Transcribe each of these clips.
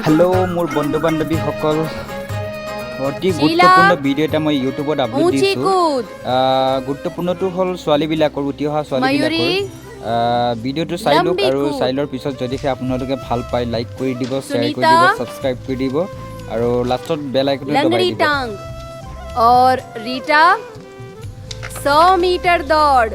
Hello मोर बंधु बान्धवीসকল অতি গুৰুত্বপূৰ্ণ ভিডিঅ' এটা মই ইউটিউবত আপলোড দিছোঁ। গুৰুত্বপূৰ্ণটো হ'ল ছোৱালীবিলাকৰ উঠি অহা ছোৱালীবিলাকৰ ভিডিঅ'টো চাই লওক আৰু চাই লোৱাৰ পিছত যদিহে আপোনালোকে ভাল পায় লাইক কৰি দিব, শ্বেয়াৰ কৰি দিব, ছাবস্ক্ৰাইব কৰি দিব আৰু লাষ্টত বেল আইকনটো দবাই দিব। और रीटा 100 मीटर दौड़।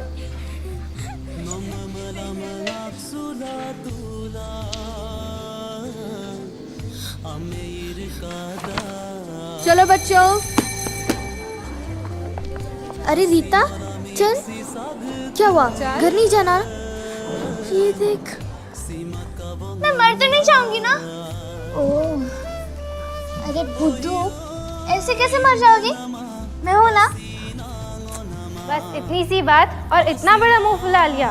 चलो बच्चों। अरे रीता चल, क्या हुआ? घर नहीं जाना? ये देख, मैं मर तो नहीं जाऊंगी ना? ओह, अरे बुद्धू, ऐसे कैसे मर जाओगी? मैं हूं ना। बस इतनी सी बात और इतना बड़ा मुंह फुला लिया।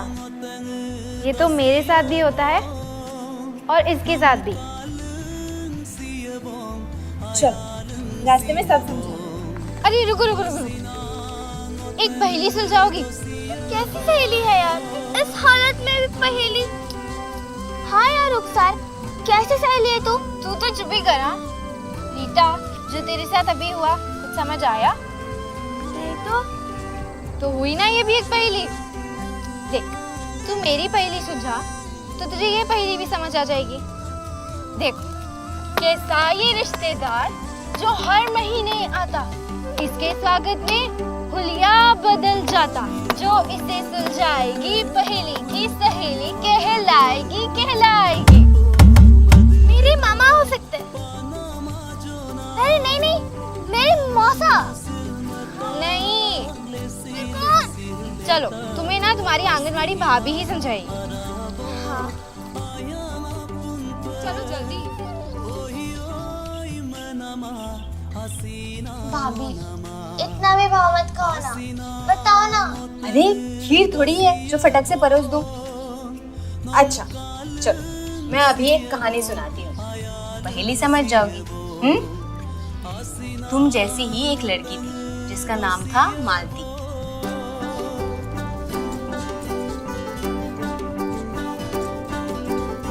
ये तो मेरे साथ भी होता है और इसके साथ भी। चल, रास्ते में सब समझा। अरे रुको रुको रुको, एक पहेली सुलझाओगी? कैसी सहेली है यार, इस हालत में भी पहेली? हाँ यार रुखसार, कैसी सहेली है तू? तू तो चुप ही करा। रीटा, जो तेरे साथ अभी हुआ कुछ समझ आया? नहीं तो हुई ना ये भी एक पहेली। देख, तू मेरी पहेली सुलझा तो तुझे ये पहेली भी समझ आ जाएगी। देख, कैसा ये रिश्तेदार जो हर महीने आता, इसके स्वागत में हुलिया बदल जाता, जो इसे सुलझाएगी पहेली की सहेली कहलाएगी कहलाएगी। मेरे मामा हो सकते हैं। अरे नहीं नहीं, मेरे मौसा। नहीं, फिर कौन? चलो, तुम्हें ना तुम्हारी आंगनवाड़ी भाभी ही समझाएगी। हाँ, चलो जल्दी। भाभी, इतना भी भाव मत खाओ ना, बताओ ना। अरे खीर थोड़ी है जो फटक से परोस दूं। अच्छा चलो, मैं अभी एक कहानी सुनाती हूँ, पहेली समझ जाओगी। तुम जैसी ही एक लड़की थी जिसका नाम था मालती।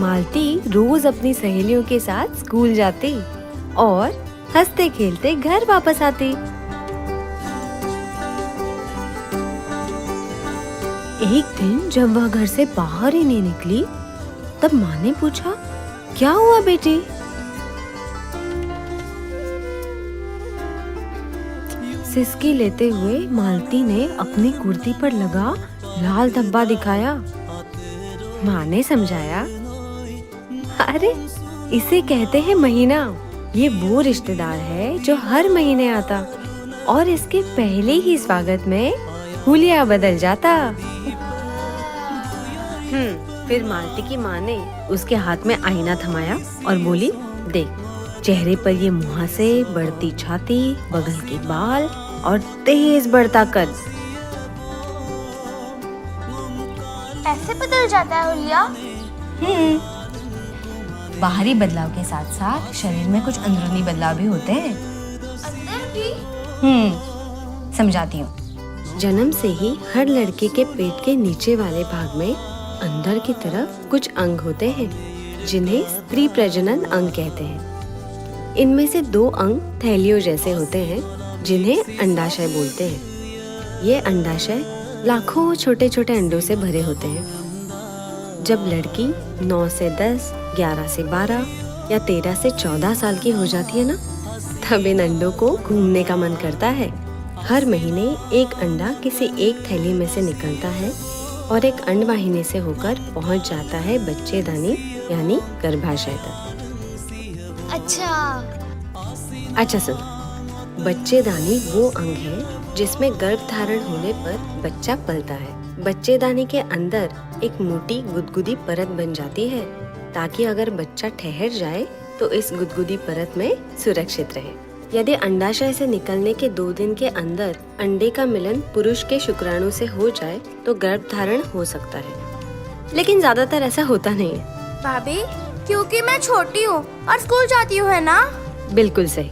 मालती रोज अपनी सहेलियों के साथ स्कूल जाती और हंसते खेलते घर वापस आती। एक दिन जब वह घर से बाहर ही नहीं निकली, तब माँ ने पूछा, क्या हुआ बेटी? सिसकी लेते हुए मालती ने अपनी कुर्ती पर लगा लाल धब्बा दिखाया। माँ ने समझाया, अरे इसे कहते हैं महीना। ये वो रिश्तेदार है जो हर महीने आता और इसके पहले ही स्वागत में हुलिया बदल जाता। फिर मालती की माँ ने उसके हाथ में आईना थमाया और बोली, देख, चेहरे पर ये मुहासे, बढ़ती छाती, बगल के बाल और तेज बढ़ता कद। ऐसे बदल जाता है हुलिया? बाहरी बदलाव के साथ साथ शरीर में कुछ अंदरूनी बदलाव भी होते हैं। अंदर भी? समझाती हूँ। जन्म से ही हर लड़के के पेट के नीचे वाले भाग में अंदर की तरफ कुछ अंग होते हैं जिन्हें स्त्री प्रजनन अंग कहते हैं। इनमें से 2 अंग थैलियों जैसे होते हैं जिन्हें अंडाशय बोलते हैं। ये अंडाशय लाखों छोटे छोटे अंडों से भरे होते हैं। जब लड़की 9 से 10, 11 से 12 या 13 से 14 साल की हो जाती है ना, तब इन अंडों को घूमने का मन करता है। हर महीने एक अंडा किसी एक थैली में से निकलता है और एक अंडवाहिनी से होकर पहुंच जाता है बच्चेदानी यानी गर्भाशय तक। अच्छा सुन, बच्चेदानी वो अंग है जिसमें गर्भ धारण होने पर बच्चा पलता है। बच्चेदानी के अंदर एक मोटी गुदगुदी परत बन जाती है ताकि अगर बच्चा ठहर जाए तो इस गुदगुदी परत में सुरक्षित रहे। यदि अंडाशय से निकलने के 2 दिन के अंदर अंडे का मिलन पुरुष के शुक्राणु से हो जाए तो गर्भ धारण हो सकता है, लेकिन ज्यादातर ऐसा होता नहीं है। भाभी, क्योंकि मैं छोटी हूँ और स्कूल जाती हूँ, है ना? बिल्कुल सही,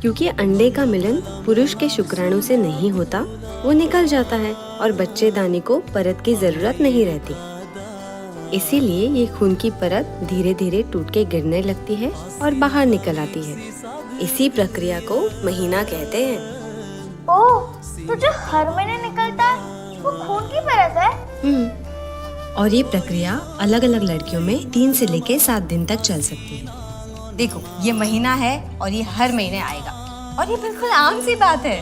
क्योंकि अंडे का मिलन पुरुष के शुक्राणु से नहीं होता, वो निकल जाता है और बच्चेदानी को परत की जरूरत नहीं रहती। इसीलिए ये खून की परत धीरे धीरे टूट के गिरने लगती है और बाहर निकल आती है। इसी प्रक्रिया को महीना कहते हैं। ओह, तो जो हर महीने निकलता है वो खून की परत है। और ये प्रक्रिया अलग अलग लड़कियों में 3 से लेके 7 दिन तक चल सकती है। देखो, ये महीना है और ये हर महीने आएगा और ये बिल्कुल आम सी बात है।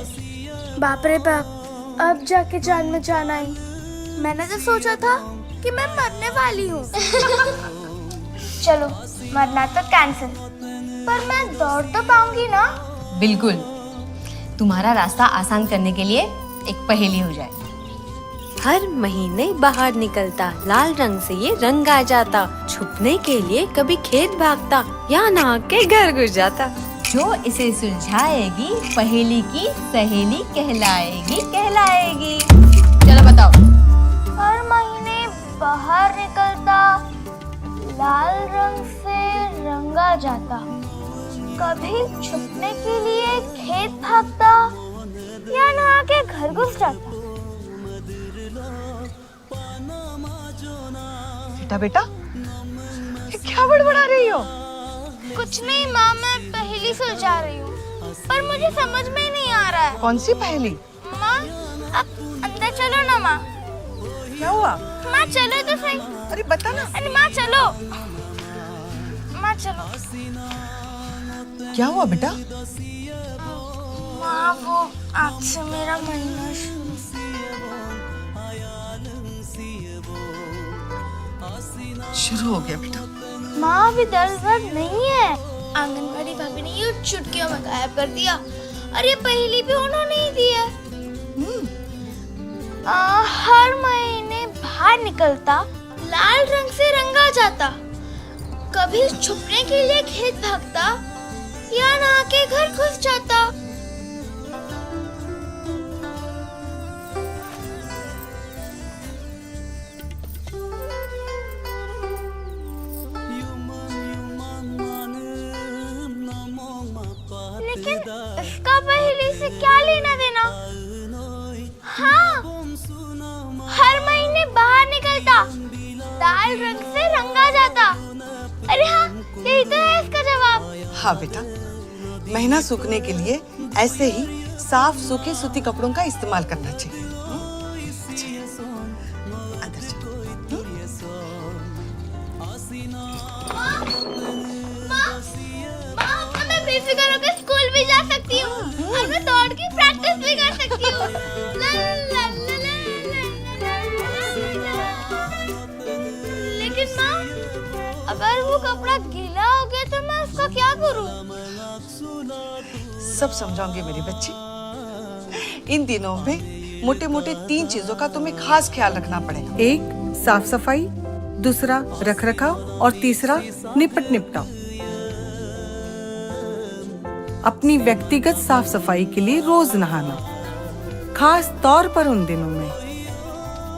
बाप रे बाप, अब जाके जान में जान आई। मैंने तो सोचा था कि मैं मरने वाली हूँ। चलो, मरना तो कैंसिल, पर मैं दौड़ तो पाऊंगी ना। बिल्कुल, तुम्हारा रास्ता आसान करने के लिए एक पहेली हो जाए। हर महीने बाहर निकलता, लाल रंग से ये रंग आ जाता, छुपने के लिए कभी खेत भागता या नहा के घर घुस जाता। जो इसे सुलझाएगी पहेली की सहेली कहलाएगी कहलाएगी। चलो बताओ। हर महीने बाहर निकलता, लाल रंग से रंगा जाता, कभी छुपने के लिए खेत भागता या नहा के घर घुस जाता। बेटा बेटा, ये क्या बड़बड़ा रही हो? कुछ नहीं माँ, मैं पहेली सुलझा रही हूँ, पर मुझे समझ में ही नहीं आ रहा है। कौन सी पहेली? माँ, अब अंदर चलो ना माँ। क्या हुआ? माँ चलो तो सही। अरे बता ना। अरे माँ चलो, माँ चलो। क्या हुआ बेटा? माँ, वो आज से मेरा महीना शुरू हो गया बेटा। माँ, अभी दर्द नहीं है। आंगनवाड़ी भाभी ने ये चुटकियों में गायब कर दिया और ये पहेली भी उन्होंने ही दी है। हर महीने बाहर निकलता, लाल रंग से रंगा जाता, कभी छुपने के लिए खेत भागता या नहा के घर घुस जाता। लेकिन इसका पहेली से क्या लेना देना? हाँ, हर महीने बाहर निकलता, लाल रंग से रंगा जाता। अरे हाँ, यही तो है इसका जवाब। हाँ बेटा, महीना सूखने के लिए ऐसे ही साफ सूखे सूती कपड़ों का इस्तेमाल करना चाहिए। अच्छा, अंदर चलो। माँ, मैं बेफिक्र होकर स्कूल भी जा सकती हूँ और मैं दौड़ की प्रैक्टिस भी कर सकती हूँ। लेकिन माँ, अगर वो कपड़ा गीला हो गया तो मैं उसका क्या करूँ? सब समझाऊंगी मेरी बच्ची। इन दिनों में मोटे मोटे 3 चीजों का तुम्हें खास ख्याल रखना पड़ेगा। एक, साफ सफाई, दूसरा रख रखाव और तीसरा निपट निपटाव। अपनी व्यक्तिगत साफ सफाई के लिए रोज नहाना, खास तौर पर उन दिनों में।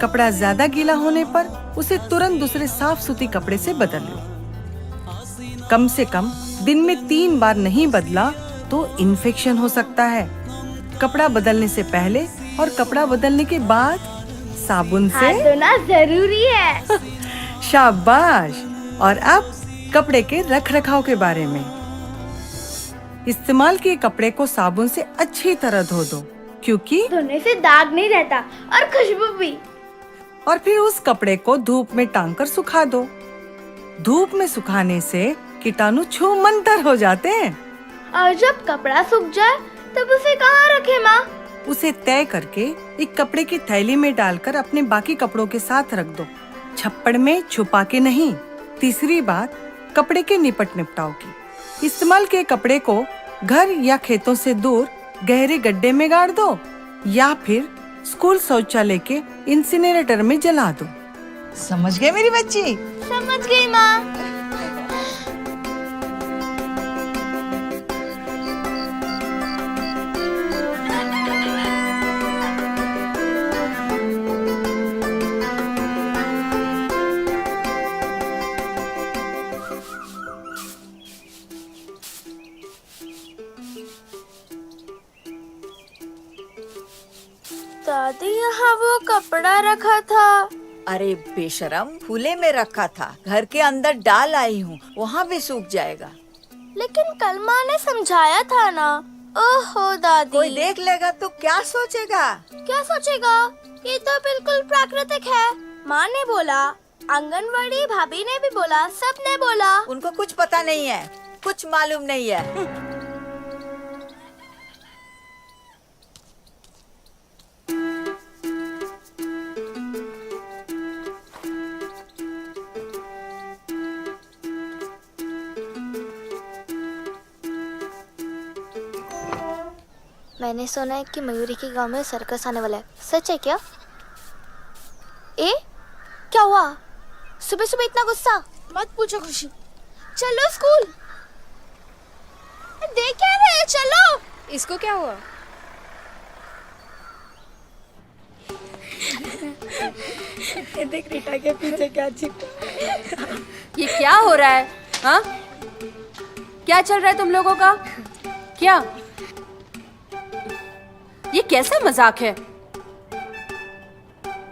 कपड़ा ज्यादा गीला होने पर उसे तुरंत दूसरे साफ सूती कपड़े से बदल लो। कम से कम दिन में 3 बार नहीं बदला तो इन्फेक्शन हो सकता है। कपड़ा बदलने से पहले और कपड़ा बदलने के बाद साबुन से हाथ धोना जरूरी है। शाबाश। और अब कपड़े के रख रखाव के बारे में। इस्तेमाल किए कपड़े को साबुन से अच्छी तरह धो दो, क्योंकि धोने से दाग नहीं रहता और खुशबू भी। और फिर उस कपड़े को धूप में टांग कर सुखा दो। धूप में सुखाने से कीटाणु छूमंतर हो जाते हैं। और जब कपड़ा सूख जाए तब उसे कहाँ रखे माँ? उसे तय करके एक कपड़े की थैली में डालकर अपने बाकी कपड़ों के साथ रख दो, छप्पड़ में छुपा के नहीं। तीसरी बात, कपड़े के निपट निपटाव की। इस्तेमाल के कपड़े को घर या खेतों से दूर गहरे गड्ढे में गाड़ दो या फिर स्कूल शौचालय के इंसिनरेटर में जला दो। समझ गए मेरी बच्ची? समझ गई माँ। दादी, यहाँ वो कपड़ा रखा था, अरे बेशरम, फूले में रखा था, घर के अंदर डाल आई हूँ, वहाँ भी सूख जाएगा। लेकिन कल माँ ने समझाया था ना। ओहो दादी, कोई देख लेगा तो क्या सोचेगा? क्या सोचेगा? ये तो बिल्कुल प्राकृतिक है। माँ ने बोला, आंगनवाड़ी भाभी ने भी बोला, सबने बोला। उनको कुछ पता नहीं है, कुछ मालूम नहीं है। मैंने सुना है कि मयूरी के गांव में सर्कस आने वाला है, सच है क्या? क्या हुआ? सुबह सुबह इतना गुस्सा? मत पूछो खुशी, चलो स्कूल। देख क्या रहे हैं, चलो। इसको क्या हुआ? देख रीटा के पीछे क्या चिपका। ये क्या हो रहा है? हाँ, क्या चल रहा है तुम लोगों का? क्या ये कैसा मजाक है?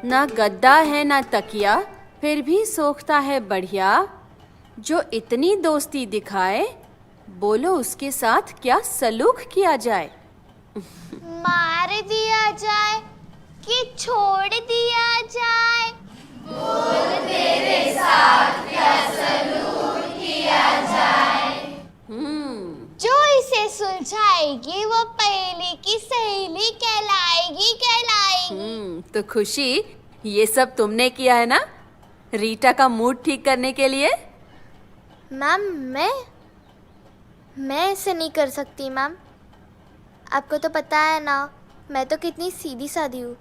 ना गद्दा है ना तकिया, फिर भी सोखता है बढ़िया। जो इतनी दोस्ती दिखाए, बोलो उसके साथ क्या सलूक किया जाए? मार दिया जाए कि छोड़ दिया जाए? जो इसे सुलझाएगी वो पहेली की सहेली कहलाएगी। तो खुशी, ये सब तुमने किया है ना रीटा का मूड ठीक करने के लिए? मैम, मैं ऐसे नहीं कर सकती मैम। आपको तो पता है ना, मैं तो कितनी सीधी सादी हूँ।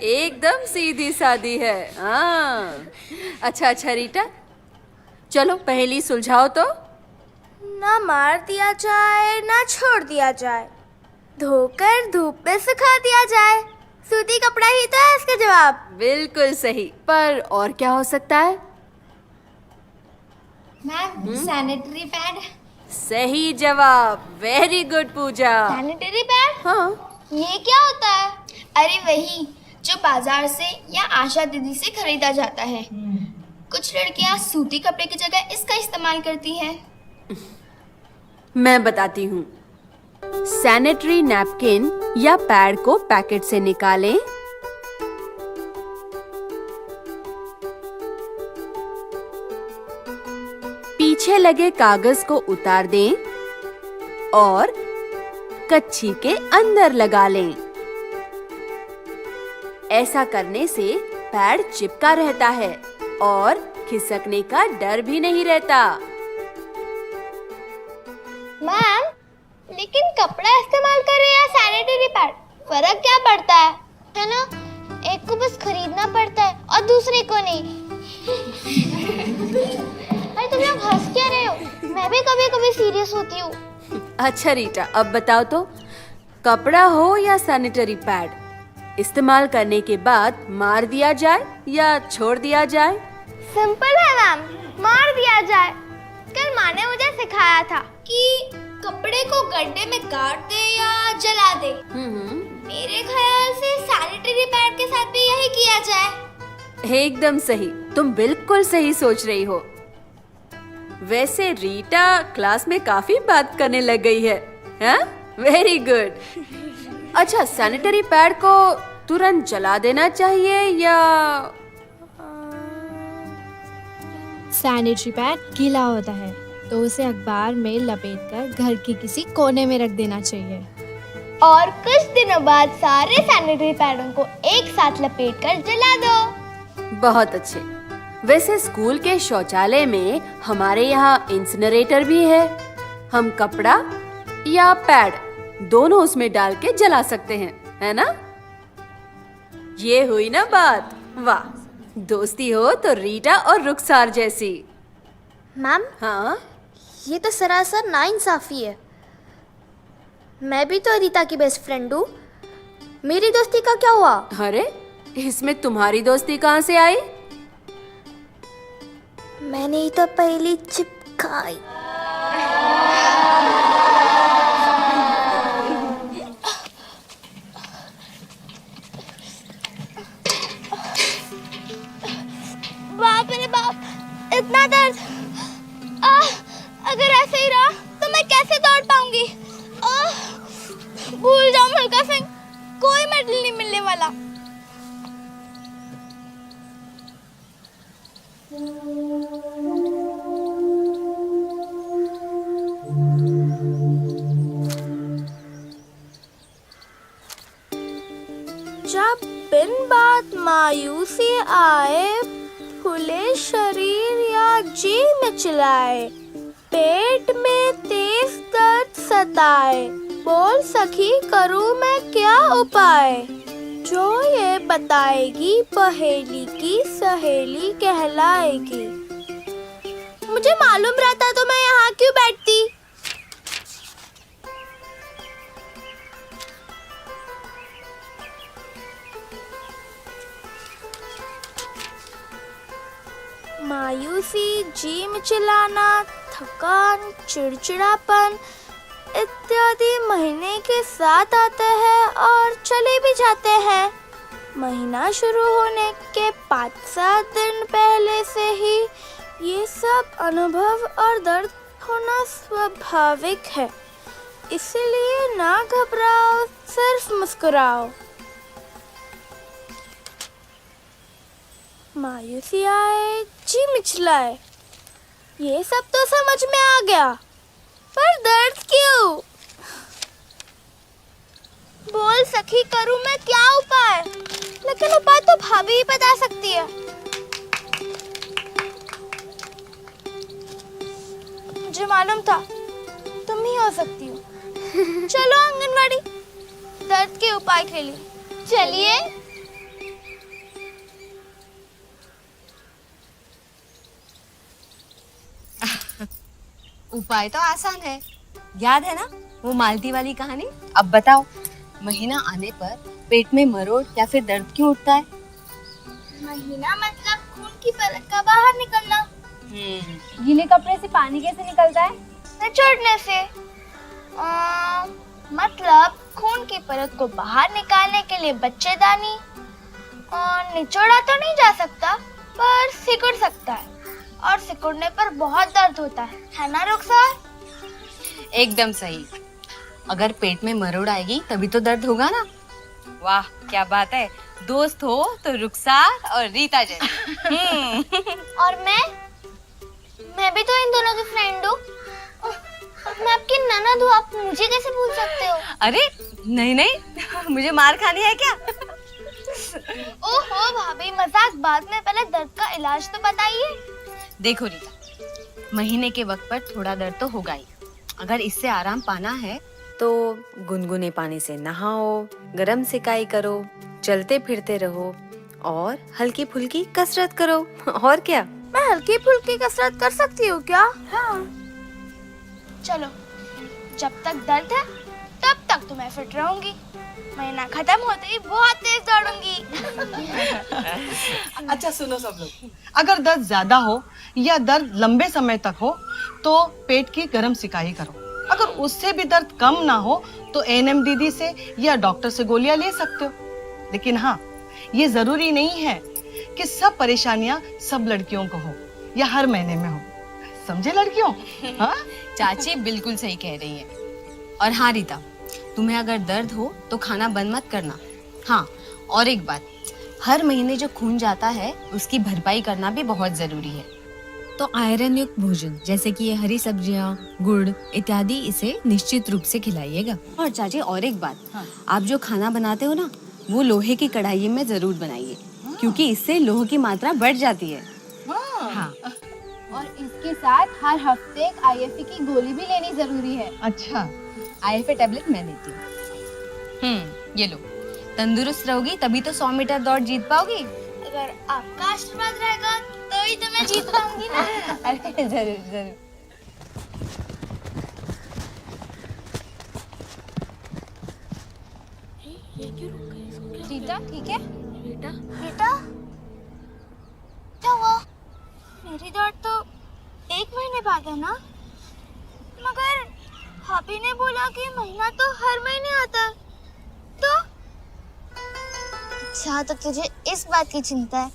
एकदम सीधी सादी है। हाँ, अच्छा रीटा, चलो पहेली सुलझाओ तो। ना मार दिया जाए ना छोड़ दिया जाए, धोकर धूप में सुखा दिया जाए, सूती कपड़ा ही तो है इसका जवाब। बिल्कुल सही, पर और क्या हो सकता है? Ma'am, sanitary pad. सही जवाब, very good Pooja. Sanitary pad? हाँ, ये क्या होता है? अरे वही जो बाजार से या आशा दीदी से खरीदा जाता है। कुछ लड़कियां सूती कपड़े की जगह इसका इस्तेमाल करती हैं। मैं बताती हूँ। सैनिटरी नैपकिन या पैड को पैकेट से निकालें, पीछे लगे कागज को उतार दें और कच्छी के अंदर लगा लें। ऐसा करने से पैड चिपका रहता है और खिसकने का डर भी नहीं रहता। मैम, लेकिन कपड़ा इस्तेमाल करें या सैनिटरी पैड, फर्क क्या पड़ता है ना? एक को बस खरीदना पड़ता है और दूसरे को नहीं। अरे तुम लोग हंस क्या रहे हो? मैं भी कभी कभी सीरियस होती हूँ। अच्छा रीटा, अब बताओ तो, कपड़ा हो या सैनिटरी पैड, इस्तेमाल करने के बाद मार दिया जाए या छोड़ दिया जाए? सिंपल है मैम, मार दिया जाए। कल माँ ने मुझे सिखाया था कि कपड़े को गड्ढे में गाड़ दे या जला दे। मेरे ख्याल से सैनिटरी पैड के साथ भी यही किया जाए। एकदम सही, तुम बिल्कुल सही सोच रही हो। वैसे रीटा क्लास में काफी बात करने लग गई है, हाँ? Very good. अच्छा, सैनिटरी पैड को तुरंत जला देना चाहिए या? सैनिटरी पैड गीला होता है तो उसे अखबार में लपेटकर घर के किसी कोने में रख देना चाहिए। और कुछ दिनों बाद सारे सैनिटरी पैडों को एक साथ लपेटकर जला दो। बहुत अच्छे। वैसे स्कूल के शौचालय में हमारे यहाँ इंसिनरेटर भी है। हम कपड़ा या पैड दोनों उसमें डाल के जला सकते हैं, है ना? ये हुई ना बात। वाह, दोस्ती हो तो रीटा और रुखसार जैसी। मैम, हाँ, ये तो सरासर नाइंसाफी है। मैं भी तो रीता की बेस्ट फ्रेंड हूँ। मेरी दोस्ती का क्या हुआ? अरे, इसमें तुम्हारी दोस्ती कहाँ से आई? मैंने ही तो पहली चिपकाई। इतना दर्द। अगर ऐसे ही रहा तो मैं कैसे दौड़ पाऊंगी? भूल जाओ मिल्खा सिंह, कोई मेडल नहीं मिलने वाला। जब बिन बात मायूसी आए, फूले शरीर या जी मिचलाए, पेट में तेज दर्द सताए, बोल सखी करूं मैं क्या उपाय? जो ये बताएगी पहेली की सहेली कहलाएगी। मुझे मालूम रहता तो मैं यहाँ क्यों बैठती? मायूसी, जी मिचलाना, थकान, चिड़चिड़ापन इत्यादि महीने के साथ आते हैं और चले भी जाते हैं। महीना शुरू होने के 5-7 दिन पहले से ही ये सब अनुभव और दर्द होना स्वाभाविक है, इसलिए ना घबराओ, सिर्फ मुस्कुराओ। मायूसी आए, जी मिचलाए, ये सब तो समझ में आ गया, पर दर्द क्यों? बोल सखी करूं मैं क्या उपाय? लेकिन उपाय तो भाभी ही बता सकती है। मुझे मालूम था तुम ही हो सकती हो। चलो आंगनवाड़ी, दर्द के उपाय के लिए चलिए। उपाय तो आसान है, याद है ना वो मालती वाली कहानी? अब बताओ, महीना आने पर पेट में मरोड़ या फिर दर्द क्यों उठता है? महीना मतलब खून की परत का बाहर निकलना। गीले कपड़े से पानी कैसे निकलता है? निचोड़ने से। मतलब खून की परत को बाहर निकालने के लिए बच्चेदानी। निचोड़ा तो नहीं जा सकता, पर सिकुड़ सकता है, और सिकुड़ने पर बहुत दर्द होता है ना रुखसार? एकदम सही। अगर पेट में मरोड़ आएगी तभी तो दर्द होगा ना। वाह क्या बात है, दोस्त हो तो रुखसार और रीता जैसी। और मैं भी तो इन दोनों की फ्रेंड हूँ। मैं आपकी ननद हूँ, आप मुझे कैसे भूल सकते हो? अरे नहीं, मुझे मार खानी है क्या? ओहो भाभी, मजाक बाद में, पहले दर्द का इलाज तो बताइए। देखो रीता, महीने के वक्त पर थोड़ा दर्द तो होगा ही। अगर इससे आराम पाना है तो गुनगुने पानी से नहाओ, गरम सिकाई करो, चलते फिरते रहो और हल्की फुल्की कसरत करो। और क्या? मैं हल्की फुल्की कसरत कर सकती हूँ क्या? हाँ। चलो, जब तक दर्द है तब तक तो मैं फिट रहूंगी। महीना खत्म होते ही बहुत तेज दौड़ूंगी। अच्छा सुनो सब लोग, अगर दर्द ज्यादा हो या दर्द लंबे समय तक हो तो पेट की गर्म सिकाई करो। अगर उससे भी दर्द कम ना हो तो एएनएम दीदी से या डॉक्टर से गोलियां ले सकते हो। लेकिन हाँ, ये जरूरी नहीं है कि सब परेशानियां सब लड़कियों को हो या हर महीने में हो। समझे लड़कियों? हाँ? चाची बिल्कुल सही कह रही है। और हाँ रीता, तुम्हें अगर दर्द हो तो खाना बंद मत करना। हाँ, और एक बात, हर महीने जो खून जाता है उसकी भरपाई करना भी बहुत जरूरी है। तो आयरन युक्त भोजन जैसे कि ये हरी सब्जियां, गुड़ इत्यादि इसे निश्चित रूप से खिलाइएगा। और चाची और एक बात, आप जो खाना बनाते हो ना, वो लोहे की कढ़ाई में जरूर बनाइए, क्योंकि इससे लोहे की मात्रा बढ़ जाती है। हाँ। और इसके साथ हर हफ्ते एक IFA की गोली भी लेनी जरूरी है। अच्छा, IFA टैबलेट मैं देती हूँ। ये लो, तंदुरुस्त रहोगी तभी तो 100 मीटर दौड़ जीत पाओगी। अगर आपका आशीर्वाद रहेगा तो ही तो मैं जीत पाऊंगी ना। अरे जरूर जरूर। रीता ठीक है? बेटा क्या हुआ? मेरी दौड़ तो 1 महीने बाद है ना, मगर भाभी ने बोला कि महीना तो हर महीने आता है। तो अच्छा, तो तुझे इस बात की चिंता है।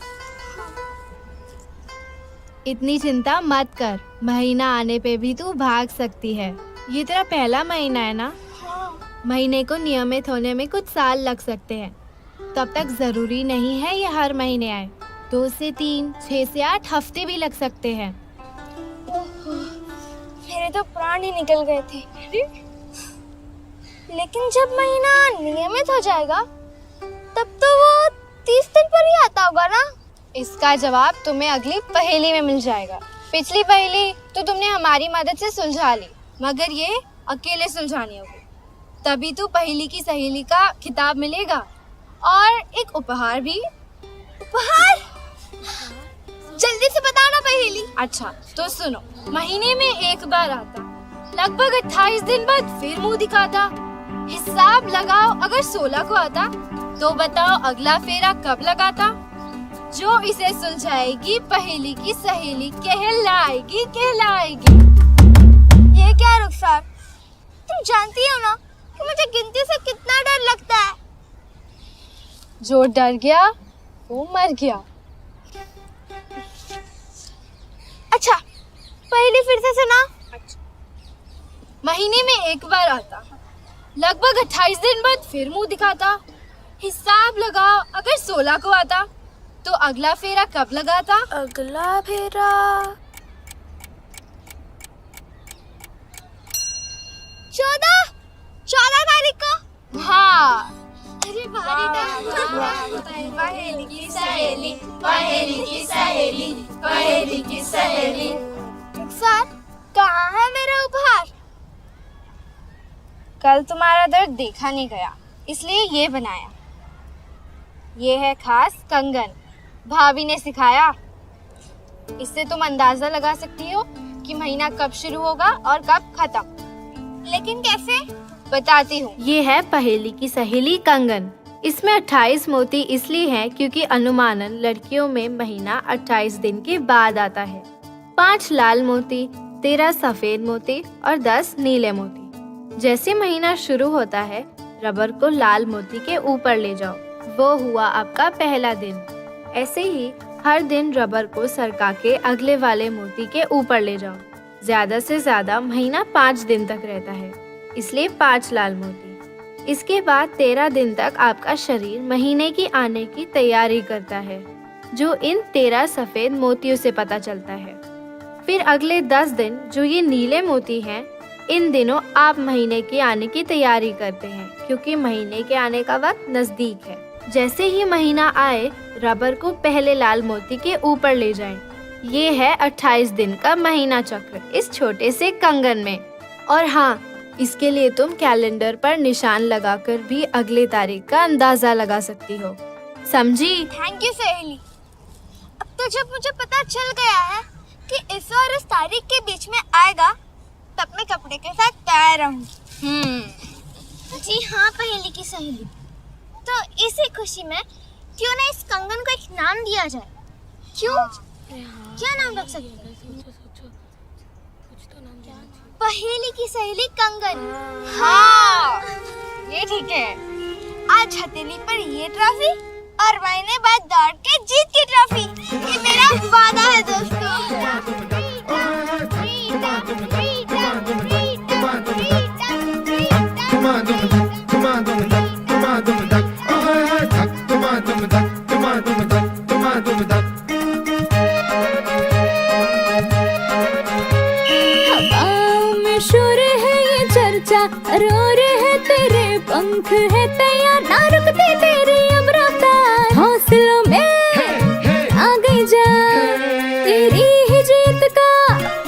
इतनी चिंता मत कर, महीना आने पे भी तू भाग सकती है। ये तेरा पहला महीना है ना? महीने को नियमित होने में कुछ साल लग सकते हैं, तब तक जरूरी नहीं है ये हर महीने आए। 2 से 3, 6 से 8 हफ्ते भी लग सकते हैं। मेरे तो प्राण ही निकल गए थे। लेकिन जब महीना नियमित हो जाएगा तब तो वो 30 दिन पर ही आता होगा ना? इसका जवाब तुम्हें अगली पहेली में मिल जाएगा। पिछली पहेली तो तुमने हमारी मदद से सुलझा ली, मगर ये अकेले सुलझानी होगी, तभी तो पहेली की सहेली का खिताब मिलेगा और एक उपहार भी। उपहार? जल्दी से बताना पहेली। अच्छा तो सुनो, महीने में एक बार आता, लगभग 28 दिन बाद फिर मुंह दिखाता। हिसाब लगाओ, अगर 16 को आता तो बताओ अगला फेरा कब लगाता? जो इसे सुलझाएगी पहेली की सहेली कहलाएगी। ये क्या रुखसार, तुम जानती हो ना कि मुझे गिनती से कितना डर लगता है। जो डर गया वो मर गया। अच्छा पहेली फिर से सुना। महीने में एक बार आता, लगभग 28 दिन बाद फिर मुंह दिखाता। हिसाब लगाओ, अगर 16 को आता तो अगला फेरा कब लगाता? अगला फेरा 14 तारीख को। हाँ, अरे भारी था। पहेली की सहेली, पहेली की सहेली, पहेली की सहेली। रुखसार, कहाँ है मेरा उपहार? कल तुम्हारा दर्द देखा नहीं गया, इसलिए ये बनाया। ये है खास कंगन, भाभी ने सिखाया। इससे तुम अंदाजा लगा सकती हो कि महीना कब शुरू होगा और कब खत्म। लेकिन कैसे? बताती हूँ। ये है पहेली की सहेली कंगन। इसमें 28 मोती इसलिए हैं क्योंकि अनुमानन लड़कियों में महीना 28 दिन के बाद आता है। 5 लाल मोती, 13 सफेद मोती और 10 नीले मोती। जैसे महीना शुरू होता है, रबर को लाल मोती के ऊपर ले जाओ, वो हुआ आपका पहला दिन। ऐसे ही हर दिन रबर को सरका के अगले वाले मोती के ऊपर ले जाओ। ज्यादा से ज्यादा महीना 5 दिन तक रहता है, इसलिए 5 लाल मोती। इसके बाद 13 दिन तक आपका शरीर महीने की आने की तैयारी करता है, जो इन 13 सफेद मोतियों से पता चलता है। फिर अगले 10 दिन जो ये नीले मोती हैं, इन दिनों आप महीने के आने की तैयारी करते हैं, क्योंकि महीने के आने का वक्त नजदीक है। जैसे ही महीना आए, रबर को पहले लाल मोती के ऊपर ले जाएं। ये है 28 दिन का महीना चक्र इस छोटे से कंगन में। और हाँ, इसके लिए तुम कैलेंडर पर निशान लगाकर भी अगले तारीख का अंदाजा लगा सकती हो। समझी? थैंक यू सहेली। अब तो जब मुझे पता चल गया है कि इस और इस तारीख के बीच में आएगा, तब मैं कपड़े के साथ तैयार रहूंगी। जी हाँ पहेली की सहेली, तो इसी खुशी में क्यों ना इस कंगन को एक नाम दिया जाए? क्यों? क्या नाम रख सकते हैं? पहेली की सहेली कंगन। हाँ, ये ठीक है। आज हथेली पर ये ट्रॉफी और महीने बाद दौड़ के जीत की ट्रॉफी। ये मेरा वादा है दोस्तों। रो रहे तेरे पंख है तैयार, ना रुकते तेरी अब रफ्तार। हौसलों में आ गई जा, तेरी ही जीत का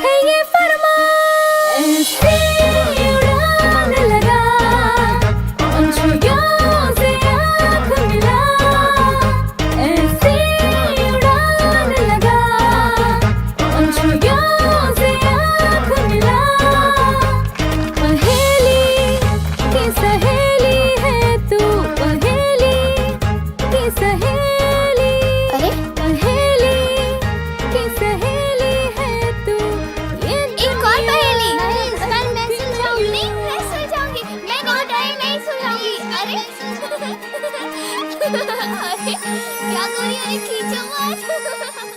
है ये फरमान। ऐसे उड़ान लगा, पंछियों से आँख मिला। ऐसे उड़ान लगा, पंछियों से आँख मिला। क्या गोरी, अरे खींचो मत।